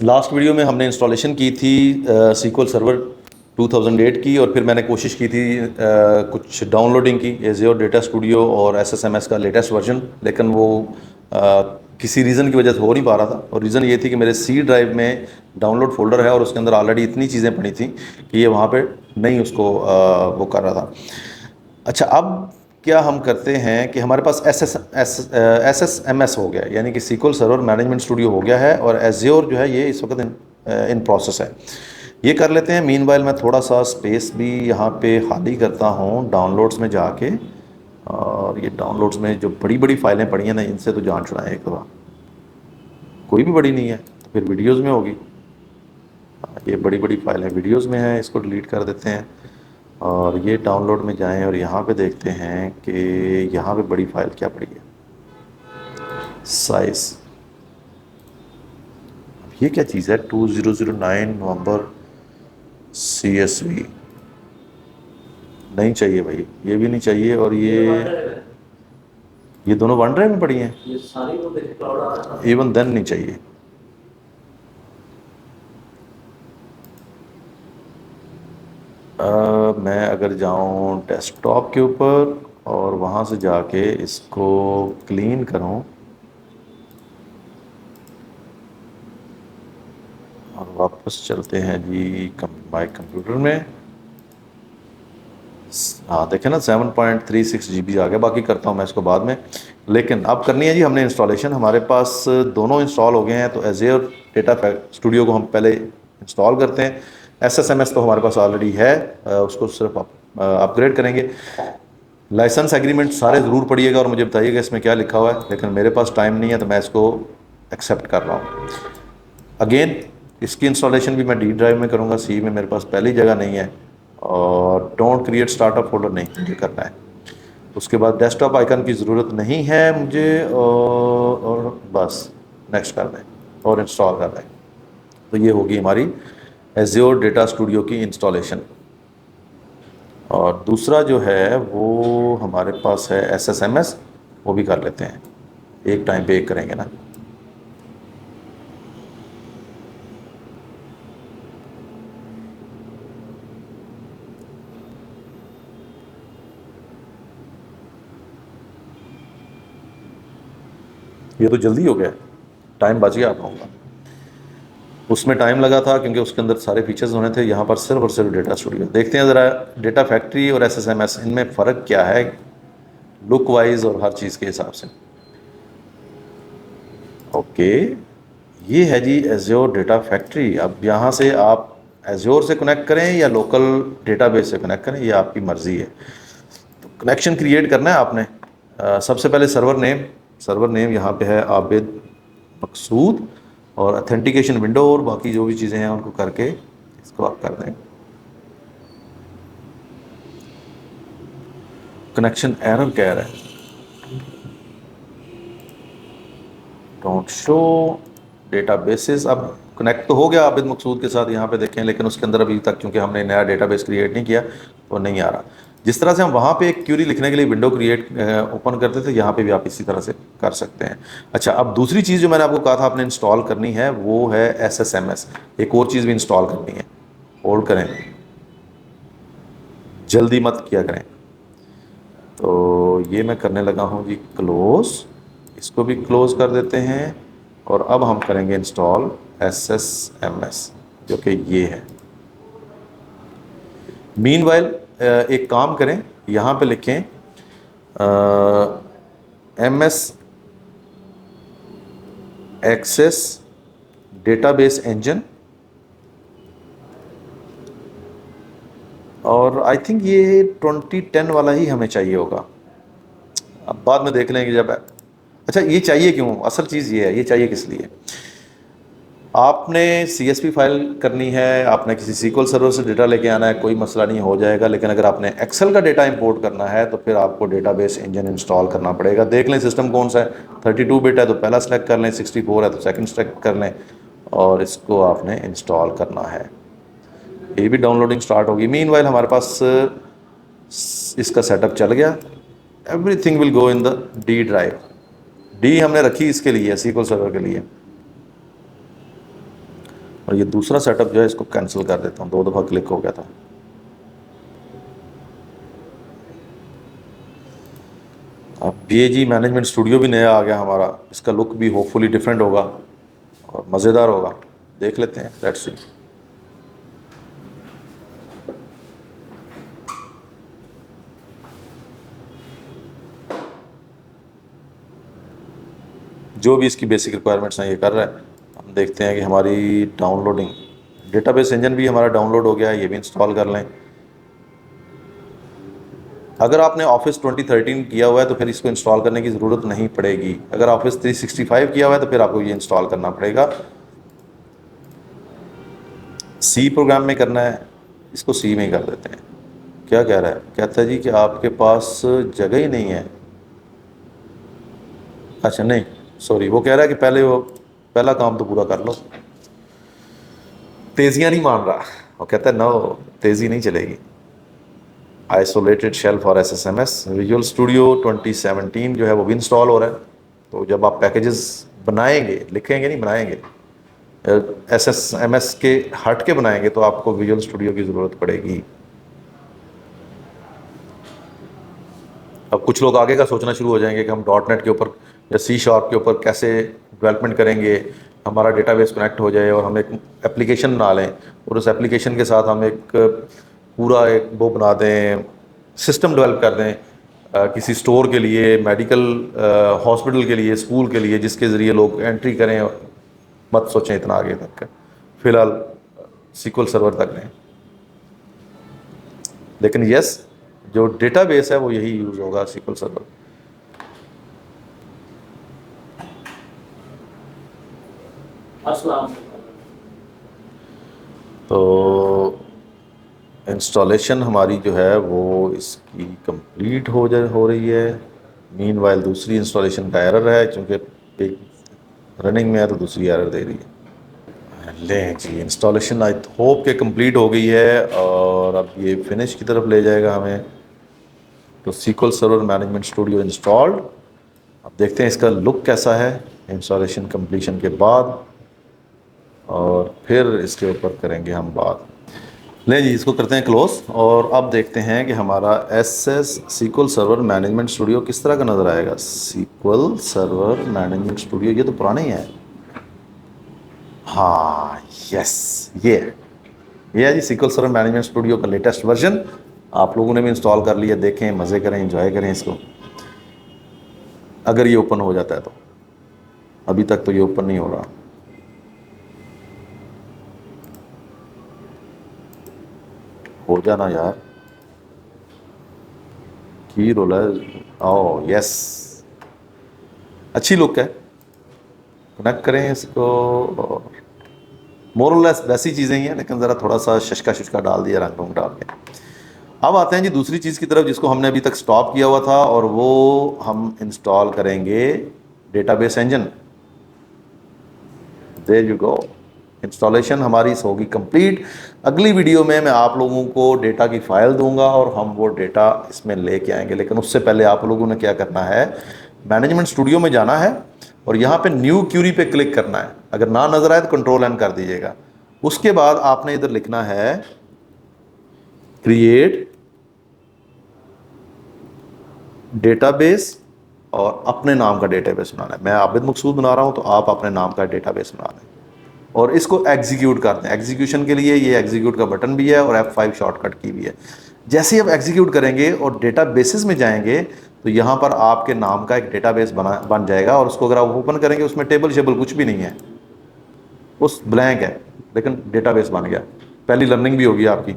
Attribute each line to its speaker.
Speaker 1: Last video में हमने installation की थी SQL सर्वर 2008 की, और फिर मैंने कोशिश की थी कुछ डाउनलोडिंग की एज़्योर डेटा स्टूडियो और SSMS का लेटेस्ट वर्जन, लेकिन वो किसी रीज़न की वजह से हो नहीं पा रहा था। और रीज़न ये थी कि मेरे C ड्राइव में डाउनलोड फोल्डर है और उसके अंदर ऑलरेडी इतनी चीज़ें पड़ी थी कि ये वहाँ पे नहीं उसको वो कर रहा था। अच्छा, अब क्या हम करते हैं कि हमारे पास SSMS हो गया, यानी कि SQL सर्वर मैनेजमेंट स्टूडियो हो गया है, और एज़्योर जो है ये इस वक्त इन प्रोसेस है। ये कर लेते हैं। मीनवाइल मैं थोड़ा सा स्पेस भी यहाँ पे खाली करता हूँ डाउनलोड्स में जाके, और ये डाउनलोड्स में जो बड़ी बड़ी फाइलें पड़ी हैं ना, इनसे तो जान छुड़ाएं एक दफ़ा। कोई भी बड़ी नहीं है तो फिर वीडियोज़ में होगी। ये बड़ी बड़ी फाइलें वीडियोज़ में हैं, इसको डिलीट कर देते हैं और ये डाउनलोड में जाएं और यहाँ पे देखते हैं कि यहाँ पे बड़ी फाइल क्या पड़ी है, साइज। ये क्या चीज़ है, 2009 नवंबर CSV। नहीं चाहिए भाई, ये भी नहीं चाहिए, और ये दोनों वन ड्राइव में पड़ी हैं,
Speaker 2: ये सारी वो देखिए क्लाउड आ रहा है।
Speaker 1: इवन देन नहीं चाहिए। मैं अगर जाऊं डेस्कटॉप के ऊपर और वहाँ से जाके इसको क्लीन करूं और वापस चलते हैं जी माई कंप्यूटर में। हाँ देखें ना, 7.36 GB आ गया। बाकी करता हूँ मैं इसको बाद में, लेकिन अब करनी है जी हमने इंस्टॉलेशन। हमारे पास दोनों इंस्टॉल हो गए हैं, तो एज़्योर डेटा स्टूडियो को हम पहले इंस्टॉल करते हैं। SSMS तो हमारे पास ऑलरेडी है, उसको सिर्फ अपग्रेड करेंगे। लाइसेंस एग्रीमेंट सारे ज़रूर पढ़िएगा और मुझे बताइएगा इसमें क्या लिखा हुआ है, लेकिन मेरे पास टाइम नहीं है तो मैं इसको एक्सेप्ट कर रहा हूँ। अगेन इसकी इंस्टॉलेशन भी मैं D ड्राइव में करूँगा, C में मेरे पास पहली जगह नहीं है, और डोंट क्रिएट स्टार्टअप फोल्डर नहीं मुझे करना है। उसके बाद डेस्कटॉप आइकन की ज़रूरत नहीं है मुझे, और बस नेक्स्ट कर दें और इंस्टॉल कर दें। तो ये होगी हमारी एज़्योर डेटा स्टूडियो की इंस्टॉलेशन। और दूसरा जो है वो हमारे पास है SSMS, वो भी कर लेते हैं, एक टाइम पे एक करेंगे ना। ये तो जल्दी हो गया, टाइम बच गया आप लोगों का। उसमें टाइम लगा था क्योंकि उसके अंदर सारे फीचर्स होने थे, यहाँ पर सिर्फ और सिर्फ डेटा स्टूडियो। देखते हैं ज़रा डेटा फैक्ट्री और SSMS, इनमें फ़र्क क्या है लुक वाइज और हर चीज़ के हिसाब से। ओके, ये है जी एज़्योर डेटा फैक्ट्री। अब यहाँ से आप एज़्योर से कनेक्ट करें या लोकल डेटाबेस से कनेक्ट करें, ये आपकी मर्ज़ी है। तो कनेक्शन क्रिएट करना है आपने। सबसे पहले सर्वर नेम यहाँ पे है आबिद मकसूद, और अथेंटिकेशन विंडो और बाकी जो भी चीज़ें हैं उनको करके इसको आप कर दें। कनेक्शन एरर कह रहा है, डोंट शो डेटाबेसेस। अब कनेक्ट तो हो गया आबिद मकसूद के साथ यहाँ पे देखें, लेकिन उसके अंदर अभी तक क्योंकि हमने नया डेटाबेस क्रिएट नहीं किया तो नहीं आ रहा। जिस तरह से हम वहाँ पे एक क्यूरी लिखने के लिए विंडो क्रिएट ओपन करते थे, यहाँ पे भी आप इसी तरह से कर सकते हैं। अच्छा, अब दूसरी चीज़ जो मैंने आपको कहा था आपने इंस्टॉल करनी है वो है SSMS। एक और चीज़ भी इंस्टॉल करनी है, होल्ड करें, जल्दी मत किया करें। तो ये मैं करने लगा हूँ जी क्लोज़, इसको भी क्लोज़ कर देते हैं, और अब हम करेंगे इंस्टॉल SSMS जो कि ये है। मीनवाइल एक काम करें, यहाँ पे लिखें MS एक्सेस डेटाबेस इंजन, और आई थिंक ये 2010 वाला ही हमें चाहिए होगा। अब बाद में देख लेंगे जब। अच्छा, ये चाहिए क्यों, असल चीज़ ये है, ये चाहिए किस लिए। आपने CSV फाइल करनी है, आपने किसी SQL सर्वर से डेटा लेके आना है, कोई मसला नहीं, हो जाएगा। लेकिन अगर आपने एक्सेल का डेटा इंपोर्ट करना है तो फिर आपको डेटाबेस इंजन इंस्टॉल करना पड़ेगा। देख लें सिस्टम कौन सा है, 32 बिट है तो पहला सेलेक्ट कर लें, 64 है तो सेकंड सेलेक्ट कर लें, और इसको आपने इंस्टॉल करना है। ये भी डाउनलोडिंग स्टार्ट होगी। मीनवाइल हमारे पास इसका सेटअप चल गया। Everything will go in the D drive. D हमने रखी इसके लिए, SQL सर्वर के लिए। और ये दूसरा सेटअप जो है इसको कैंसिल कर देता हूँ, 2 दफ़ा क्लिक हो गया था। अब ये जी मैनेजमेंट स्टूडियो भी नया आ गया हमारा, इसका लुक भी होपफुली डिफरेंट होगा और मज़ेदार होगा। देख लेते हैं, लेट्स सी। जो भी इसकी बेसिक रिक्वायरमेंट्स हैं ये कर रहा है। हम देखते हैं कि हमारी डाउनलोडिंग, डेटाबेस इंजन भी हमारा डाउनलोड हो गया है, ये भी इंस्टॉल कर लें। अगर आपने ऑफिस 2013 किया हुआ है तो फिर इसको इंस्टॉल करने की ज़रूरत नहीं पड़ेगी। अगर ऑफिस 365 किया हुआ है तो फिर आपको ये इंस्टॉल करना पड़ेगा। सी प्रोग्राम में करना है, इसको सी में ही कर देते हैं। क्या कह रहा है? कहता है जी कि आपके पास जगह ही नहीं है। अच्छा नहीं, सॉरी, वो कह रहा है कि पहला काम तो पूरा कर लो। तेज़ियाँ नहीं मान रहा, वो कहता है नो, तेज़ी नहीं चलेगी। Isolated shell for SSMS, Visual Studio 2017 जो है वो भी इंस्टॉल हो रहा है। तो जब आप पैकेजेस बनाएंगे, लिखेंगे नहीं, बनाएंगे, SSMS के हट के बनाएंगे तो आपको विजुअल स्टूडियो की ज़रूरत पड़ेगी। अब कुछ लोग आगे का सोचना शुरू हो जाएंगे कि हम .NET के ऊपर या C# के ऊपर कैसे डेवलपमेंट करेंगे, हमारा डेटाबेस कनेक्ट हो जाए और हम एक एप्लीकेशन बना लें और उस एप्लीकेशन के साथ हम एक पूरा एक वो बना दें, सिस्टम डेवलप कर दें किसी स्टोर के लिए, मेडिकल हॉस्पिटल के लिए, स्कूल के लिए, जिसके ज़रिए लोग एंट्री करें। मत सोचें इतना आगे तक, फ़िलहाल SQL सर्वर तक लें। लेकिन यस, जो डेटाबेस है वो यही यूज़ होगा, SQL सर्वर।
Speaker 2: अस्सलाम।
Speaker 1: तो इंस्टॉलेशन हमारी जो है वो इसकी कंप्लीट हो रही है। मीनवाइल दूसरी इंस्टॉलेशन का एरर है, क्योंकि एक रनिंग में है तो दूसरी एरर दे रही है। लें जी, इंस्टॉलेशन आई होप के कंप्लीट हो गई है और अब ये फिनिश की तरफ ले जाएगा हमें। तो SQL server management studio installed. अब देखते हैं इसका लुक कैसा है इंस्टॉलेशन कंप्लीशन के बाद, और फिर इसके ऊपर करेंगे हम बात। ले जी, इसको करते हैं क्लोज और अब देखते हैं कि हमारा SQL सर्वर मैनेजमेंट स्टूडियो किस तरह का नज़र आएगा। SQL सर्वर मैनेजमेंट स्टूडियो, ये तो पुराना ही है। हाँ यस, ये है जी SQL सर्वर मैनेजमेंट स्टूडियो का लेटेस्ट वर्जन। आप लोगों ने भी इंस्टॉल कर लिया, देखें, मज़े करें, एंजॉय करें इसको। अगर ये ओपन हो जाता है तो, अभी तक तो ये ओपन नहीं हो रहा। हो जाना यार, की रोल है। ओ यस, अच्छी लुक है। कनेक्ट करें इसको, और मोर और लेस वैसी चीज़ें ही हैं, लेकिन ज़रा थोड़ा सा शशका डाल दिया, रंग रूंग डाल के। अब आते हैं जी दूसरी चीज़ की तरफ, जिसको हमने अभी तक स्टॉप किया हुआ था, और वो हम इंस्टॉल करेंगे database engine. There you go, installation हमारी होगी कंप्लीट। अगली वीडियो में मैं आप लोगों को डेटा की फ़ाइल दूंगा और हम वो डेटा इसमें लेके आएंगे। लेकिन उससे पहले आप लोगों ने क्या करना है, मैनेजमेंट स्टूडियो में जाना है और यहाँ पे न्यू क्यूरी पे क्लिक करना है। अगर ना नज़र आए तो कंट्रोल N कर दीजिएगा। उसके बाद आपने इधर लिखना है क्रिएट डेटाबेस, और अपने नाम का डेटाबेस बनाना है। मैं आबिद मकसूद बना रहा हूँ, तो आप अपने नाम का डेटाबेस बना लें और इसको एग्जीक्यूट कर दें। एग्जीक्यूशन के लिए ये एग्जीक्यूट का बटन भी है और F5 शॉर्टकट की भी है। जैसे ही आप एग्जीक्यूट करेंगे और डेटाबेसेस में जाएंगे तो यहाँ पर आपके नाम का एक डेटाबेस बन जाएगा, और उसको अगर आप ओपन करेंगे उसमें टेबल शेबल कुछ भी नहीं है, उस ब्लैंक है, लेकिन डेटाबेस बन गया। पहली लर्निंग भी होगी आपकी।